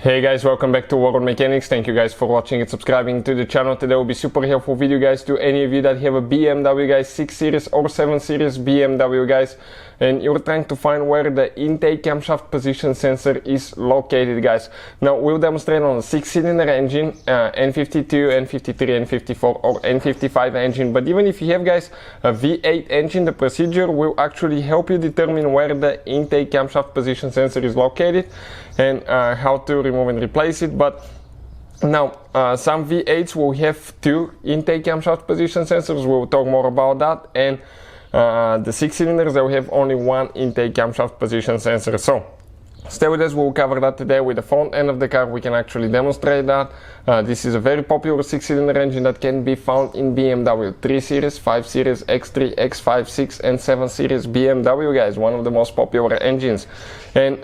Hey guys, welcome back to World Mechanics. Thank you guys for watching and subscribing to the channel. Today will be super helpful video guys to any of you that have a BMW guys 6 series or 7 series BMW guys, and you're trying to find where the intake camshaft position sensor is located guys. Now we'll demonstrate on a 6-cylinder engine, N52, N53, N54 or N55 engine, but even if you have guys a V8 engine, the procedure will actually help you determine where the intake camshaft position sensor is located and how to remove and replace it. But now some V8s will have 2 intake camshaft position sensors. We'll talk more about that, and the 6 cylinders they will have only 1 intake camshaft position sensor. So stay with us, we'll cover that today. With the front end of the car we can actually demonstrate that. This is a very popular 6-cylinder engine that can be found in BMW 3 Series, 5 Series, X3, X5, 6 and 7 Series BMW guys, one of the most popular engines. And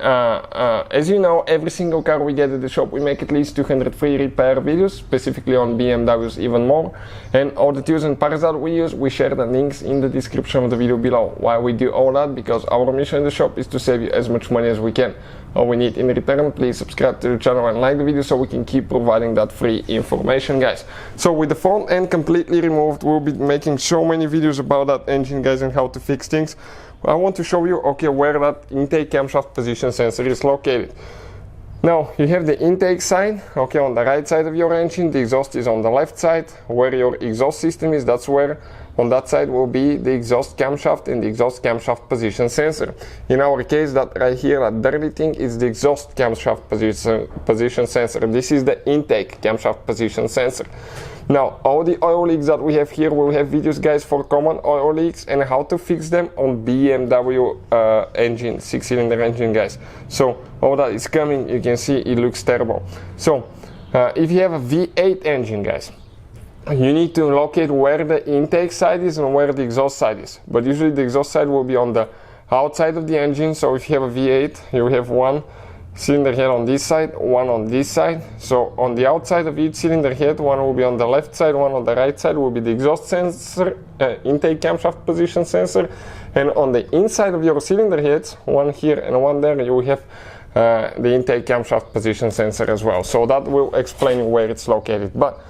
as you know, every single car we get at the shop we make at least 200 free repair videos, specifically on BMWs even more. And all the tools and parts that we use, we share the links in the description of the video below. Why we do all that? Because our mission in the shop is to save you as much money as we can. All we need in return, please subscribe to the channel and like the video so we can keep providing that free information guys. So with the front end completely removed, we'll be making so many videos about that engine guys and how to fix things. I want to show you where that intake camshaft position sensor is located. Now you have the intake side, on the right side of your engine. The exhaust is on the left side. Where your exhaust system is, that's where on that side will be the exhaust camshaft and the exhaust camshaft position sensor. In our case, that right here, that dirty thing, is the exhaust camshaft position sensor. This is the intake camshaft position sensor. Now all the oil leaks that we have here, we'll have videos guys for common oil leaks and how to fix them on BMW engine, 6-cylinder engine guys. So all that is coming. You can see it looks terrible. So if you have a V8 engine guys, you need to locate where the intake side is and where the exhaust side is. But usually the exhaust side will be on the outside of the engine. So if you have a V8, you have 1 cylinder head on this side, 1 on this side. So on the outside of each cylinder head, 1 will be on the left side, 1 on the right side will be the exhaust sensor, intake camshaft position sensor. And on the inside of your cylinder heads, 1 here and 1 there, you will have the intake camshaft position sensor as well. So that will explain where it's located. But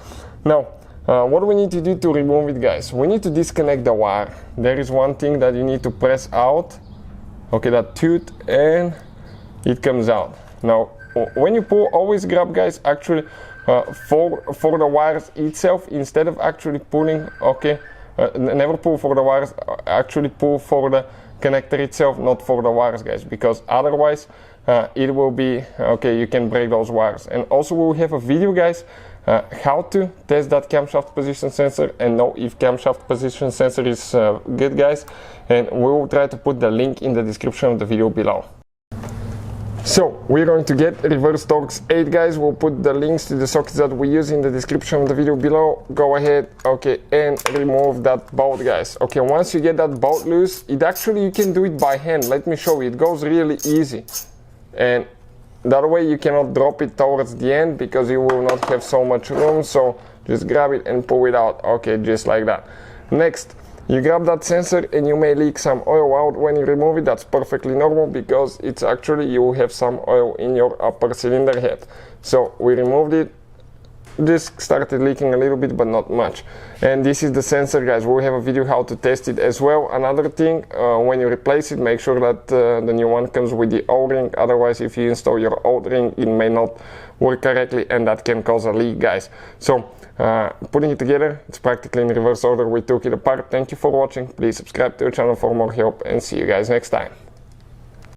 now what do we need to do to remove it guys? We need to disconnect the wire. There is one thing that you need to press out, that tooth, and it comes out. Now when you pull, always grab guys actually for the wires itself instead of actually pulling. Never pull for the wires, actually pull for the connector itself, not for the wires guys, because otherwise it will be you can break those wires. And also we'll have a video guys how to test that camshaft position sensor and know if camshaft position sensor is good guys, and we will try to put the link in the description of the video below. So we're going to get reverse Torx 8 guys. We'll put the links to the sockets that we use in the description of the video below. Go ahead and remove that bolt guys. Once you get that bolt loose, it actually, you can do it by hand. Let me show you, it goes really easy, and that way you cannot drop it towards the end because you will not have so much room. So just grab it and pull it out, just like that. Next, you grab that sensor and you may leak some oil out when you remove it. That's perfectly normal because it's actually, you have some oil in your upper cylinder head. So we removed it, just started leaking a little bit but not much. And this is the sensor guys. We'll have a video how to test it as well. Another thing, when you replace it, make sure that the new one comes with the O-ring. Otherwise, if you install your old ring, it may not work correctly and that can cause a leak guys. So putting it together, it's practically in reverse order. We took it apart. Thank you for watching. Please subscribe to the channel for more help and see you guys next time.